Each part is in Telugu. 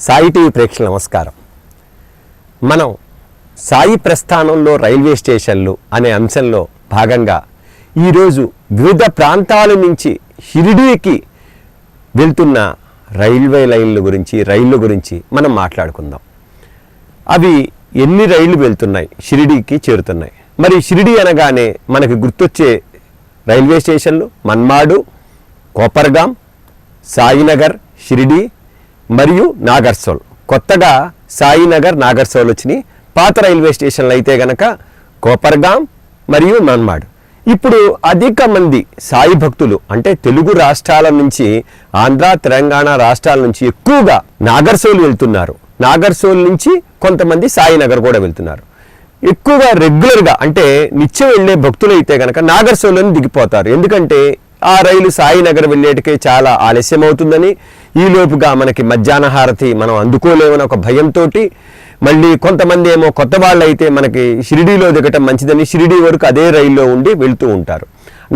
సాయి టీవీ ప్రేక్షకులకు నమస్కారం. మనం సాయి ప్రస్థానంలో రైల్వే స్టేషన్లు అనే అంశంలో భాగంగా ఈరోజు వివిధ ప్రాంతాల నుంచి షిరిడీకి వెళ్తున్న రైల్వే లైన్ల గురించి రైళ్ల గురించి మనం మాట్లాడుకుందాం. అవి ఎన్ని రైళ్లు వెళ్తున్నాయి, షిరిడీకి చేరుతున్నాయి. మరి షిరిడీ అనగానే మనకి గుర్తొచ్చే రైల్వే స్టేషన్లు మన్మాడు, కోపర్గాం, సాయినగర్, షిరిడీ మరియు నాగర్సోల్. కొత్తగా సాయినగర్, నాగర్సోల్ వచ్చినాయి. పాత రైల్వే స్టేషన్లు అయితే గనక కోపర్గాం మరియు మన్మాడు. ఇప్పుడు అధిక మంది సాయి భక్తులు అంటే తెలుగు రాష్ట్రాల నుంచి, ఆంధ్ర తెలంగాణ రాష్ట్రాల నుంచి ఎక్కువగా నాగర్సోల్ వెళ్తున్నారు. నాగర్సోల్ నుంచి కొంతమంది సాయినగర్ కూడా వెళ్తున్నారు. ఎక్కువగా రెగ్యులర్గా అంటే నిత్యం వెళ్ళే భక్తులు అయితే కనుక నాగర్సోల్ని దిగిపోతారు. ఎందుకంటే ఆ రైలు సాయినగర్ వెళ్ళేటికే చాలా ఆలస్యం అవుతుందని, ఈలోపుగా మనకి మధ్యాహ్న హారతి మనం అందుకోలేమని ఒక భయంతో, మళ్ళీ కొంతమంది ఏమో కొత్త వాళ్ళు అయితే మనకి షిరిడీలో దిగటం మంచిదని షిరిడీ వరకు అదే రైల్లో ఉండి వెళ్తూ ఉంటారు.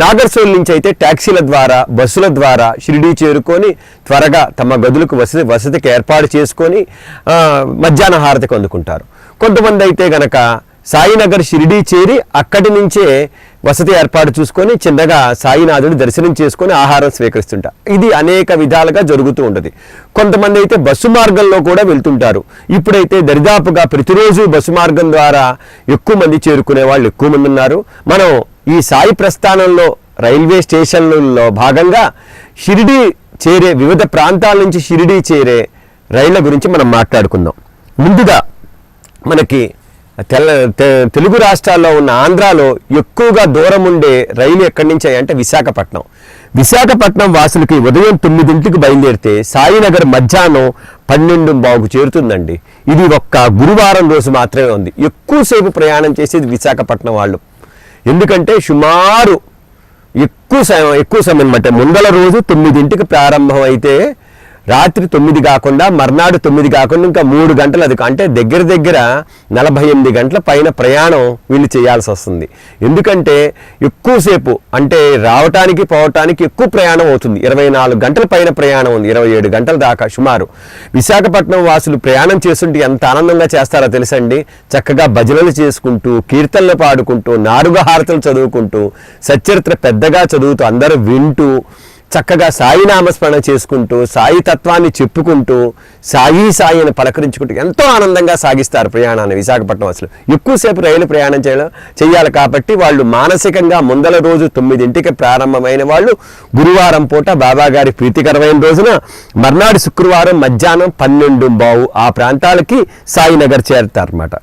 నాగర్సోల్ నుంచి అయితే ట్యాక్సీల ద్వారా, బస్సుల ద్వారా షిరిడీ చేరుకొని త్వరగా తమ గదులకు వసతికి ఏర్పాటు చేసుకొని మధ్యాహ్న హారతికి అందుకుంటారు. కొంతమంది అయితే గనక సాయినగర్ షిరిడీ చేరి అక్కడి నుంచే వసతి ఏర్పాటు చూసుకొని చిన్నగా సాయినాథుడి దర్శనం చేసుకొని ఆహారం స్వీకరిస్తుంటారు. ఇది అనేక విధాలుగా జరుగుతూ ఉంటుంది. కొంతమంది అయితే బస్సు మార్గంలో కూడా వెళ్తుంటారు. ఇప్పుడైతే దరిదాపుగా ప్రతిరోజు బస్సు మార్గం ద్వారా ఎక్కువ మంది చేరుకునే వాళ్ళు ఎక్కువ మంది ఉన్నారు. మనం ఈ సాయి ప్రస్థానంలో రైల్వే స్టేషన్లలో భాగంగా షిరిడీ చేరే, వివిధ ప్రాంతాల నుంచి షిరిడీ చేరే రైళ్ల గురించి మనం మాట్లాడుకుందాం. ముందుగా మనకి తెలుగు రాష్ట్రాల్లో ఉన్న ఆంధ్రాలో ఎక్కువగా దూరం ఉండే రైలు ఎక్కడి నుంచి అంటే విశాఖపట్నం. విశాఖపట్నం వాసులకి ఉదయం 9 బయలుదేరితే సాయినగర్ మధ్యాహ్నం 12:15 చేరుతుందండి. ఇది ఒక్క గురువారం రోజు మాత్రమే ఉంది. ఎక్కువసేపు ప్రయాణం చేసేది విశాఖపట్నం వాళ్ళు. ఎందుకంటే సుమారు ఎక్కువ సమయం అన్నమాట. ముందల రోజు 9 ప్రారంభం అయితే రాత్రి 9 కాకుండా మర్నాడు 9 కాకుండా ఇంకా 3 గంటలు, అది అంటే దగ్గర 48 గంటల పైన ప్రయాణం వీళ్ళు చేయాల్సి వస్తుంది. ఎందుకంటే ఎక్కువసేపు అంటే రావటానికి పోవటానికి ఎక్కువ ప్రయాణం అవుతుంది. 24 గంటల పైన ప్రయాణం ఉంది, 27 గంటల దాకా సుమారు. విశాఖపట్నం వాసులు ప్రయాణం చేస్తుంటే ఎంత ఆనందంగా చేస్తారో తెలుసండి. చక్కగా భజనలు చేసుకుంటూ, కీర్తనలు పాడుకుంటూ, నారుగా హారతలు చదువుకుంటూ, సచ్చరిత్ర పెద్దగా చదువుతూ, అందరూ వింటూ, చక్కగా సాయి నామస్మరణ చేసుకుంటూ, సాయి తత్వాన్ని చెప్పుకుంటూ, సాయి అని పలకరించుకుంటూ ఎంతో ఆనందంగా సాగిస్తారు ప్రయాణాన్ని విశాఖపట్నం అసలు. ఎక్కువసేపు రైలు ప్రయాణం చేయాలి కాబట్టి వాళ్ళు మానసికంగా ముందల రోజు 9 ప్రారంభమైన వాళ్ళు గురువారం పూట బాబాగారి ప్రీతికరమైన రోజున మర్నాడు శుక్రవారం మధ్యాహ్నం 12:15 ఆ ప్రాంతాలకి సాయినగర్ చేరుతారన్నమాట.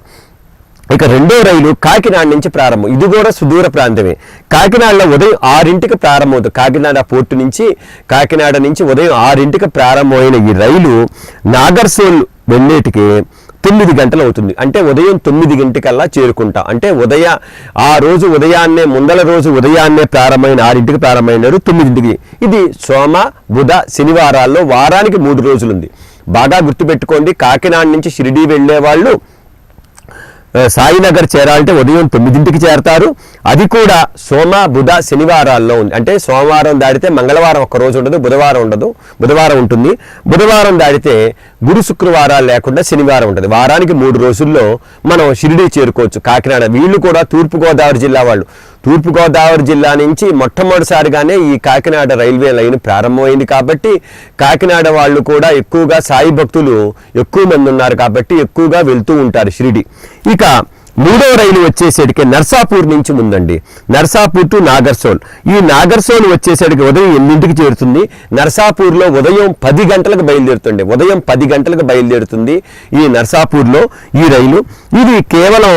ఇక రెండో రైలు కాకినాడ నుంచి ప్రారంభం. ఇది కూడా సుదూర ప్రాంతమే. కాకినాడలో ఉదయం 6 ప్రారంభమవుతుంది. కాకినాడ పోర్టు నుంచి, కాకినాడ నుంచి ఉదయం 6 ప్రారంభమైన ఈ రైలు నాగర్సోల్ వెళ్ళేటికి 9 గంటలు అవుతుంది. అంటే ఉదయం 9 గంటకల్లా చేరుకుంటాం. అంటే ఆ రోజు ఉదయాన్నే, ముందల రోజు ఉదయాన్నే ప్రారంభమైన 6 ప్రారంభమైన 9. ఇది సోమ, బుధ, శనివారాల్లో వారానికి 3 రోజులు ఉంది. బాగా గుర్తుపెట్టుకోండి. కాకినాడ నుంచి షిరిడీ వెళ్ళే వాళ్ళు సాయినగర్ చేరాలంటే ఉదయం 9 చేరతారు. అది కూడా సోమ, బుధ, శనివారాల్లో ఉంది. అంటే సోమవారం దాడితే మంగళవారం ఒక్కరోజు ఉండదు, బుధవారం ఉండదు, బుధవారం ఉంటుంది. బుధవారం దాడితే గురు శుక్రవారాలు లేకుండా శనివారం ఉంటుంది. వారానికి 3 రోజుల్లో మనం షిరిడీ చేరుకోవచ్చు. కాకినాడ వీళ్ళు కూడా తూర్పుగోదావరి జిల్లా వాళ్ళు. తూర్పుగోదావరి జిల్లా నుంచి మొట్టమొదటిసారిగానే ఈ కాకినాడ రైల్వే లైన్ ప్రారంభమైంది కాబట్టి కాకినాడ వాళ్ళు కూడా ఎక్కువగా సాయి భక్తులు ఎక్కువ మంది ఉన్నారు కాబట్టి ఎక్కువగా వెళ్తూ ఉంటారు షిరిడీ. ఇక మూడో రైలు వచ్చేసరికి నర్సాపూర్ నుంచి ఉందండి. నర్సాపూర్ టు నాగర్సోల్. ఈ నాగర్సోల్ వచ్చేసరికి ఉదయం 8 చేరుతుంది. నర్సాపూర్లో ఉదయం 10 గంటలకు బయలుదేరుతుంది. ఉదయం 10 గంటలకు బయలుదేరుతుంది ఈ నర్సాపూర్లో ఈ రైలు. ఇది కేవలం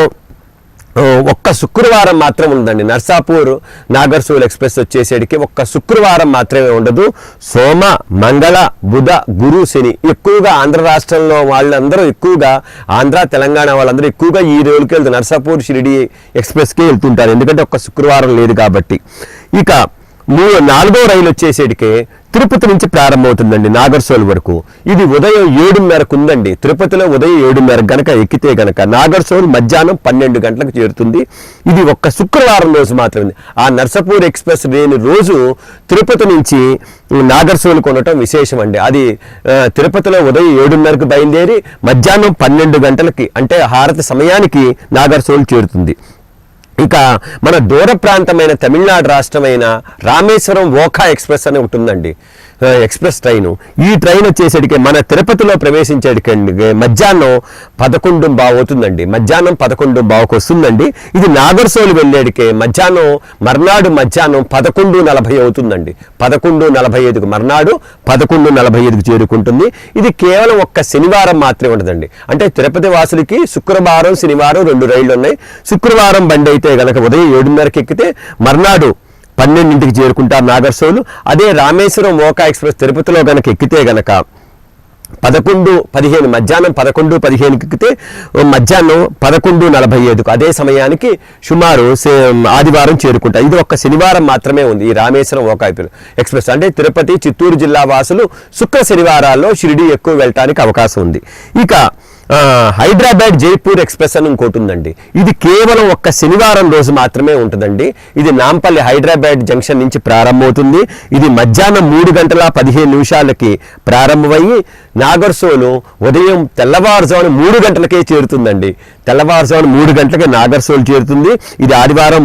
ఒక్క శుక్రవారం మాత్రం ఉందండి. నర్సాపూర్ నాగర్సోల్ ఎక్స్ప్రెస్ వచ్చేసరికి ఒక్క శుక్రవారం మాత్రమే ఉండదు. సోమ, మంగళ, బుధ, గురు, శని ఎక్కువగా ఆంధ్ర రాష్ట్రంలో వాళ్ళందరూ ఎక్కువగా, ఆంధ్ర తెలంగాణ వాళ్ళందరూ ఎక్కువగా ఈ రైలుకి వెళ్తారు. నర్సాపూర్ షిరిడీ ఎక్స్ప్రెస్కి వెళ్తుంటారు. ఎందుకంటే ఒక్క శుక్రవారం లేదు కాబట్టి. ఇక 4వ రైలు వచ్చేసరికి తిరుపతి నుంచి ప్రారంభమవుతుందండి నాగర్సోల్ వరకు. ఇది ఉదయం 7:30కు ఉందండి. తిరుపతిలో ఉదయం 7:30 గనక ఎక్కితే గనక నాగర్సోల్ మధ్యాహ్నం 12 గంటలకు చేరుతుంది. ఇది ఒక్క శుక్రవారం రోజు మాత్రమే. ఆ నర్సాపూర్ ఎక్స్ప్రెస్ లేని రోజు తిరుపతి నుంచి నాగర్సోల్ కొనటం విశేషం అండి. అది తిరుపతిలో ఉదయం 7:30కు బయలుదేరి మధ్యాహ్నం 12 గంటలకి అంటే హారతి సమయానికి నాగర్సోల్ చేరుతుంది. ఇక మన దూర ప్రాంతమైన తమిళనాడు రాష్ట్రమైన రామేశ్వరం ఓఖా ఎక్స్ప్రెస్ అని ఒకటి ఉందండి, ఎక్స్ప్రెస్ ట్రైను. ఈ ట్రైన్ వచ్చేసరికి మన తిరుపతిలో ప్రవేశించేటికి మధ్యాహ్నం 11:15 అవుతుందండి. మధ్యాహ్నం 11:15కు వస్తుందండి. ఇది నాగర్సోల్ వెళ్ళేటికి మర్నాడు మధ్యాహ్నం 11:40 అవుతుందండి. 11:45కు మర్నాడు 11:45కు చేరుకుంటుంది. ఇది కేవలం ఒక్క శనివారం మాత్రమే ఉంటుందండి. అంటే తిరుపతి వాసులకి శుక్రవారం శనివారం 2 రైళ్లు ఉన్నాయి. శుక్రవారం బండి అయితే గనక ఉదయం 7:30కి ఎక్కితే మర్నాడు 12ంటికి చేరుకుంటారు నాగర్సోలు. అదే రామేశ్వరం ఓకా ఎక్స్ప్రెస్ తిరుపతిలో గనక ఎక్కితే గనక 11:15 మధ్యాహ్నం 11:15కి ఎక్కితే మధ్యాహ్నం 11:45కు అదే సమయానికి సుమారు ఆదివారం చేరుకుంటారు. ఇది ఒక్క శనివారం మాత్రమే ఉంది ఈ రామేశ్వరం ఓకా ఎక్స్ప్రెస్. అంటే తిరుపతి చిత్తూరు జిల్లా వాసులు శుక్ర శనివారాల్లో షిరిడి ఎక్కువ వెళ్ళటానికి అవకాశం ఉంది. ఇక హైదరాబాద్ జైపూర్ ఎక్స్ప్రెస్ అని ఇంకోటి ఉందండి. ఇది కేవలం ఒక్క శనివారం రోజు మాత్రమే ఉంటుందండి. ఇది నాంపల్లి హైదరాబాద్ జంక్షన్ నుంచి ప్రారంభమవుతుంది. ఇది మధ్యాహ్నం 3:15 ప్రారంభమయ్యి నాగర్సోలు ఉదయం తెల్లవారుజామున 3 గంటలకే చేరుతుందండి. తెల్లవారుజామున 3 గంటలకే నాగర్సోలు చేరుతుంది. ఇది ఆదివారం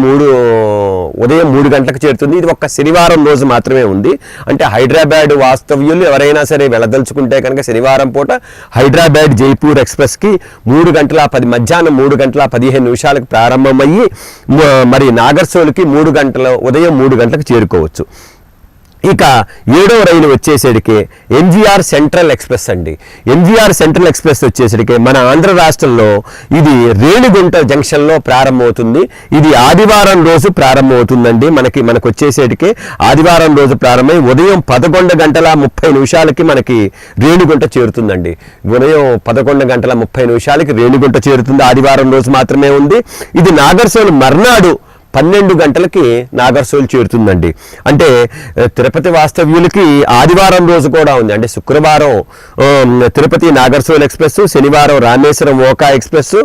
ఉదయం 3 గంటలకు చేరుతుంది. ఇది ఒక్క శనివారం రోజు మాత్రమే ఉంది. అంటే హైదరాబాద్ వాస్తవ్యులు ఎవరైనా సరే వెళ్ళదలుచుకుంటే కనుక శనివారం పూట హైదరాబాద్ జైపూర్ ఎక్స్ప్రెస్కి మధ్యాహ్నం 3:15 ప్రారంభమయ్యి మరి నాగర్సోల్కి ఉదయం 3 గంటలకు చేరుకోవచ్చు. ఇక 7వ రైలు వచ్చేసరికి ఎంజీఆర్ సెంట్రల్ ఎక్స్ప్రెస్ అండి. ఎంజీఆర్ సెంట్రల్ ఎక్స్ప్రెస్ వచ్చేసరికి మన ఆంధ్ర రాష్ట్రంలో ఇది రేణిగుంట జంక్షన్లో ప్రారంభమవుతుంది. ఇది ఆదివారం రోజు ప్రారంభమవుతుందండి. మనకు వచ్చేసరికి ఆదివారం రోజు ప్రారంభమై ఉదయం 11:30 మనకి రేణిగుంట చేరుతుందండి. ఉదయం 11:30 రేణిగుంట చేరుతుంది. ఆదివారం రోజు మాత్రమే ఉంది. ఇది నాగర్సోల్ మర్నాడు 12 గంటలకి నాగర్సోల్ చేరుతుందండి. అంటే తిరుపతి వాస్తవ్యులకి ఆదివారం రోజు కూడా ఉంది. అంటే శుక్రవారం తిరుపతి నాగర్సోల్ ఎక్స్ప్రెస్, శనివారం రామేశ్వరం ఓకా ఎక్స్ప్రెస్,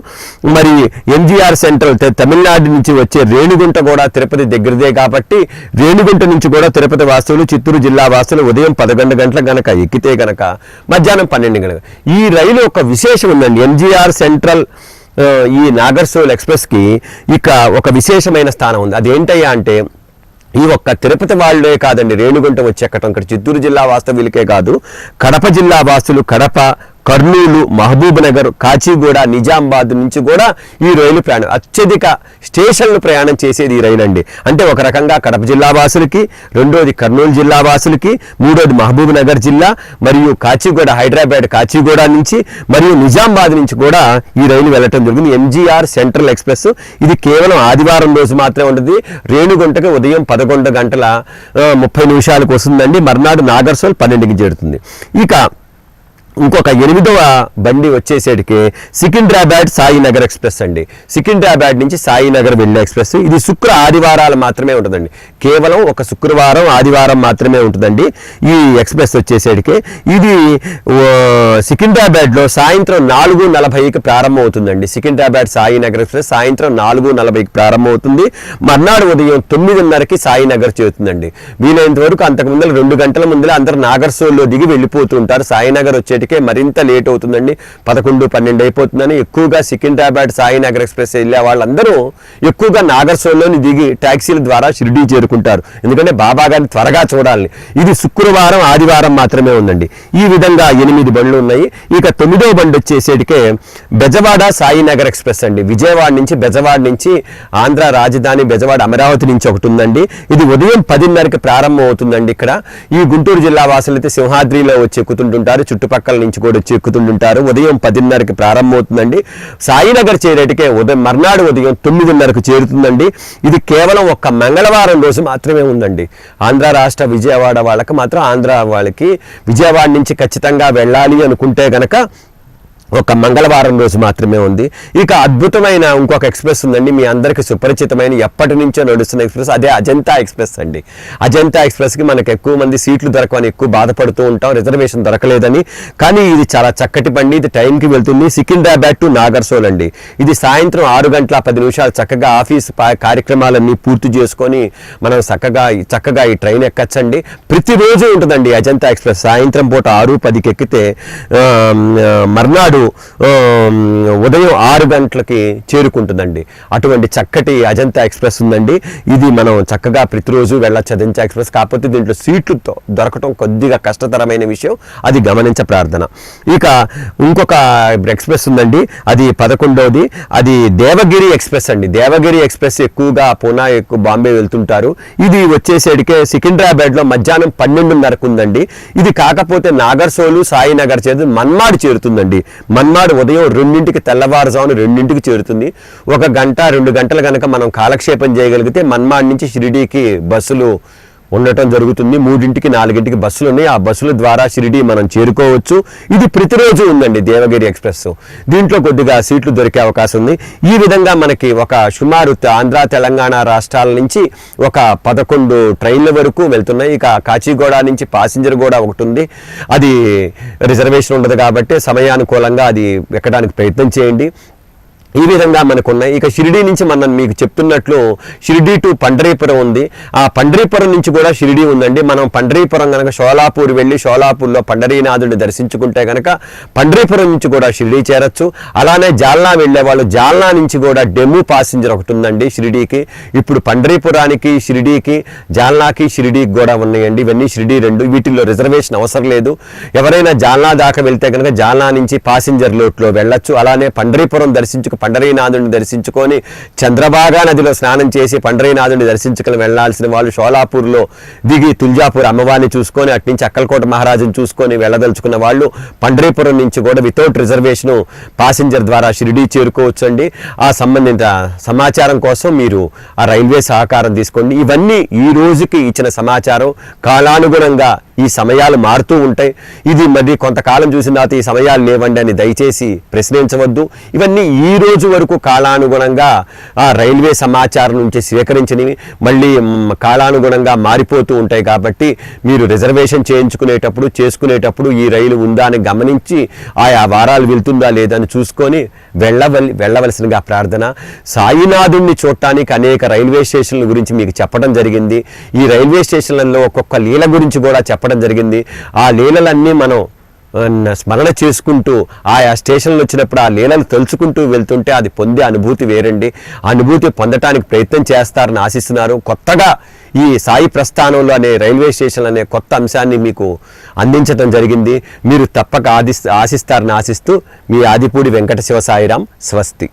మరి ఎంజీఆర్ సెంట్రల్ తమిళనాడు నుంచి వచ్చే రేణిగుంట కూడా తిరుపతి దగ్గరదే కాబట్టి రేణిగుంట నుంచి కూడా తిరుపతి వాస్తువులు చిత్తూరు జిల్లా వాస్తువులు ఉదయం 11 గంటలకు గనక ఎక్కితే గనక మధ్యాహ్నం 12 గంటలకు. ఈ రైలు ఒక విశేషం ఉందండి. ఎంజీఆర్ సెంట్రల్ ఈ నాగర్సోల్ ఎక్స్ప్రెస్కి ఇక ఒక విశేషమైన స్థానం ఉంది. అదేంటయ్యా అంటే ఈ ఒక్క తిరుపతి వాళ్ళే కాదండి రేణిగుంట వచ్చి ఎక్కటం. ఇక్కడ చిత్తూరు జిల్లా వాస్తవ్యులకే కాదు, కడప జిల్లా వాసులు కడప, కర్నూలు, మహబూబ్ నగర్, కాచిగూడ, నిజామాబాద్ నుంచి కూడా ఈ రైలు ప్రయాణం అత్యధిక స్టేషన్లు ప్రయాణం చేసేది ఈ రైలు అండి. అంటే ఒక రకంగా కడప జిల్లా వాసులకి, రెండోది కర్నూలు జిల్లా వాసులకి, మూడోది మహబూబ్ నగర్ జిల్లా మరియు కాచిగూడ, హైదరాబాద్ కాచిగూడ నుంచి మరియు నిజామాబాద్ నుంచి కూడా ఈ రైలు వెళ్ళటం జరిగింది. MGR central express. ఇది కేవలం ఆదివారం రోజు మాత్రమే ఉంటుంది. రేణిగుంటకి ఉదయం 11:30 వస్తుందండి. మర్నాడు నాగర్సోల్ 12కి చేరుతుంది. ఇక ఇంకొక 8వ బండి వచ్చేసరికి సికింద్రాబాద్ సాయినగర్ ఎక్స్ప్రెస్ అండి. సికింద్రాబాద్ నుంచి సాయినగర్ వెళ్ళే ఎక్స్ప్రెస్. ఇది ఆదివారాలు మాత్రమే ఉంటుందండి. కేవలం ఒక శుక్రవారం ఆదివారం మాత్రమే ఉంటుందండి ఈ ఎక్స్ప్రెస్ వచ్చేసరికి. ఇది సికింద్రాబాద్లో సాయంత్రం 4:40కి ప్రారంభమవుతుందండి. సికింద్రాబాద్ సాయినగర్ ఎక్స్ప్రెస్ సాయంత్రం 4:40కి ప్రారంభమవుతుంది. మర్నాడు ఉదయం 9:30కి సాయినగర్ చేరుతుందండి. వీలైనంత వరకు అంతకుముందు 2 గంటల ముందర అందరూ నాగర్సోల్లో దిగి వెళ్ళిపోతుంటారు. సాయినగర్ వచ్చేటికే మరింత లేట్ అవుతుందండి. 11-12 అయిపోతుందని ఎక్కువగా సికింద్రాబాద్ సాయినగర్ ఎక్స్ప్రెస్ వెళ్ళే వాళ్ళందరూ ఎక్కువగా నాగర్సోల్లోని దిగి ట్యాక్సీల ద్వారా షిరిడీ చేరుకుంటారు. ఎందుకంటే బాబా గారిని త్వరగా చూడాలని. ఇది శుక్రవారం ఆదివారం మాత్రమే ఉందండి. ఈ విధంగా 8 బండ్లు ఉన్నాయి. ఇక 9వ బండి వచ్చేసేటికే బెజవాడ సాయినగర్ ఎక్స్ప్రెస్ అండి. విజయవాడ నుంచి బెజవాడ నుంచి ఆంధ్ర రాజధాని బెజవాడ అమరావతి నుంచి ఒకటి ఉందండి. ఇది ఉదయం 10:30కి ప్రారంభం అవుతుందండి. ఇక్కడ ఈ గుంటూరు జిల్లా వాసులైతే సింహాద్రిలో వచ్చి ఎక్కుతుంటుంటారు, చుట్టుపక్కల నుంచి కూడా వచ్చి ఎక్కుతుంటారు. ఉదయం 10:30కి ప్రారంభమవుతుందండి. సాయినగర్ చేరేటికే మర్నాడు ఉదయం 9:30కు చేరుతుందండి. ఇది కేవలం ఒక్క మంగళవారం రోజు మాత్రమే ఉందండి. ఆంధ్ర రాష్ట్ర విజయవాడ వాళ్ళకి మాత్రం ఆంధ్ర వాళ్ళకి విజయవాడ నుంచి ఖచ్చితంగా వెళ్ళాలి అనుకుంటే గనక ఒక మంగళవారం రోజు మాత్రమే ఉంది. ఇక అద్భుతమైన ఇంకొక ఎక్స్ప్రెస్ ఉందండి, మీ అందరికీ సుపరిచితమైన ఎప్పటి నుంచో నడుస్తున్న ఎక్స్ప్రెస్, అదే అజంతా ఎక్స్ప్రెస్ అండి. అజంతా ఎక్స్ప్రెస్కి మనకు ఎక్కువ మంది సీట్లు దొరకవని ఎక్కువ బాధపడుతూ ఉంటాం, రిజర్వేషన్ దొరకలేదని. కానీ ఇది చాలా చక్కటి బండి, ఇది టైంకి వెళ్తుంది. సికింద్రాబాద్ టు నాగర్సోల్ అండి. ఇది సాయంత్రం 6:10 చక్కగా ఆఫీస్ కార్యక్రమాలన్నీ పూర్తి చేసుకొని మనం చక్కగా ఈ ట్రైన్ ఎక్కచ్చండి. ప్రతిరోజు ఉంటుందండి అజంతా ఎక్స్ప్రెస్. సాయంత్రం పూట 6:10కి ఎక్కితే మర్నాడు ఉదయం 6 గంటలకి చేరుకుంటుందండి. అటువంటి చక్కటి అజంతా ఎక్స్ప్రెస్ ఉందండి. ఇది మనం చక్కగా ప్రతిరోజు వెళ్ళొచ్చు అజంతా ఎక్స్ప్రెస్. కాకపోతే దీంట్లో సీట్లతో దొరకటం కొద్దిగా కష్టతరమైన విషయం, అది గమనించ ప్రార్థన. ఇక ఇంకొక ఎక్స్ప్రెస్ ఉందండి, అది 11వది, అది దేవగిరి ఎక్స్ప్రెస్ అండి. దేవగిరి ఎక్స్ప్రెస్ ఎక్కువగా పూనా బాంబే వెళ్తుంటారు. ఇది వచ్చేసరికి సికింద్రాబాద్లో మధ్యాహ్నం 12:30కు ఉందండి. ఇది కాకపోతే నాగర్సోలు సాయినగర్ చేరి మన్మాడ్ చేరుతుందండి. మన్మాడ్ ఉదయం 2ంటికి తెల్లవారుజామున 2ంటికి చేరుతుంది. 1 గంట 2 గంటలు కనుక మనం కాలక్షేపం చేయగలిగితే మన్మాడ్ నుంచి షిరిడీకి బస్సులు ఉండటం జరుగుతుంది. 3ంటికి 4ంటికి బస్సులు ఉన్నాయి. ఆ బస్సుల ద్వారా షిరిడీ మనం చేరుకోవచ్చు. ఇది ప్రతిరోజు ఉందండి దేవగిరి ఎక్స్ప్రెస్. దీంట్లో కొద్దిగా సీట్లు దొరికే అవకాశం ఉంది. ఈ విధంగా మనకి ఒక సుమారు ఆంధ్ర తెలంగాణ రాష్ట్రాల నుంచి ఒక 11 ట్రైన్ల వరకు వెళ్తున్నాయి. ఇక కాచిగూడ నుంచి ప్యాసింజర్ కూడా ఒకటి ఉంది. అది రిజర్వేషన్ ఉండదు కాబట్టి సమయానుకూలంగా అది ఎక్కడానికి ప్రయత్నం చేయండి. ఈ విధంగా మనకున్నాయి. ఇక షిరిడీ నుంచి మనం మీకు చెప్తున్నట్లు షిరిడీ టు పండరీపురం ఉంది. ఆ పండరీపురం నుంచి కూడా షిరిడీ ఉందండి. మనం పండరీపురం కనుక షోలాపూర్ వెళ్ళి షోలాపూర్లో పండరీనాథుడిని దర్శించుకుంటే కనుక పండరీపురం నుంచి కూడా షిరిడీ చేరొచ్చు. అలానే జాల్నా వెళ్ళే వాళ్ళు జాల్నా నుంచి కూడా డెము ప్యాసింజర్ ఒకటి ఉందండి షిరిడీకి. ఇప్పుడు పండరీపురానికి షిరిడీకి జాల్నాకి షిరిడీకి కూడా ఉన్నాయండి. ఇవన్నీ షిరిడీ 2. వీటిల్లో రిజర్వేషన్ అవసరం లేదు. ఎవరైనా జాల్నా దాకా వెళ్తే కనుక జాల్నా నుంచి ప్యాసింజర్ లోట్లో వెళ్ళొచ్చు. అలానే పండరీపురం పండరీనాథుడిని దర్శించుకొని చంద్రభాగా నదిలో స్నానం చేసి పండరీనాథుడిని దర్శించుకొని వెళ్లాల్సిన వాళ్ళు షోలాపూర్లో దిగి తుల్జాపూర్ అమ్మవారిని చూసుకొని అట్నుంచి అక్కలకోట మహారాజుని చూసుకొని వెళ్ళదలుచుకున్న వాళ్ళు పండరీపురం నుంచి కూడా వితౌట్ రిజర్వేషను ప్యాసింజర్ ద్వారా షిరిడీ చేరుకోవచ్చు అండి. ఆ సంబంధిత సమాచారం కోసం మీరు ఆ రైల్వే సహకారం తీసుకోండి. ఇవన్నీ ఈ రోజుకి ఇచ్చిన సమాచారం. కాలానుగుణంగా ఈ సమయాలు మారుతూ ఉంటాయి. ఇది మరి కొంతకాలం చూసిన తర్వాత ఈ సమయాలు లేవండి అని దయచేసి ప్రశ్నించవద్దు. ఇవన్నీ ఈ రోజు వరకు కాలానుగుణంగా ఆ రైల్వే సమాచారం నుంచి స్వీకరించినవి మళ్ళీ కాలానుగుణంగా మారిపోతూ ఉంటాయి. కాబట్టి మీరు రిజర్వేషన్ చేసుకునేటప్పుడు ఈ రైలు ఉందా అని గమనించి ఆయా వారాలు వెళ్తుందా లేదా అని చూసుకొని వెళ్ళవలసినగా ప్రార్థన. సాయినాథుడిని చూడటానికి అనేక రైల్వే స్టేషన్ల గురించి మీకు చెప్పడం జరిగింది. ఈ రైల్వే స్టేషన్లలో ఒక్కొక్క లీల గురించి కూడా చెప్పడం జరిగింది. ఆ లీలలన్నీ మనం స్మరణ చేసుకుంటూ ఆయా స్టేషన్లు వచ్చినప్పుడు ఆ లీలలు తలుచుకుంటూ వెళ్తుంటే అది పొందే అనుభూతి వేరండి. అనుభూతి పొందటానికి ప్రయత్నం చేస్తారని ఆశిస్తున్నారు. కొత్తగా ఈ సాయి ప్రస్థానంలో అనే రైల్వే స్టేషన్ అనే కొత్త అంశాన్ని మీకు అందించడం జరిగింది. మీరు తప్పక ఆశిస్తారని ఆశిస్తూ మీ ఆదిపూడి వెంకట శివ సాయిరాం. స్వస్తి.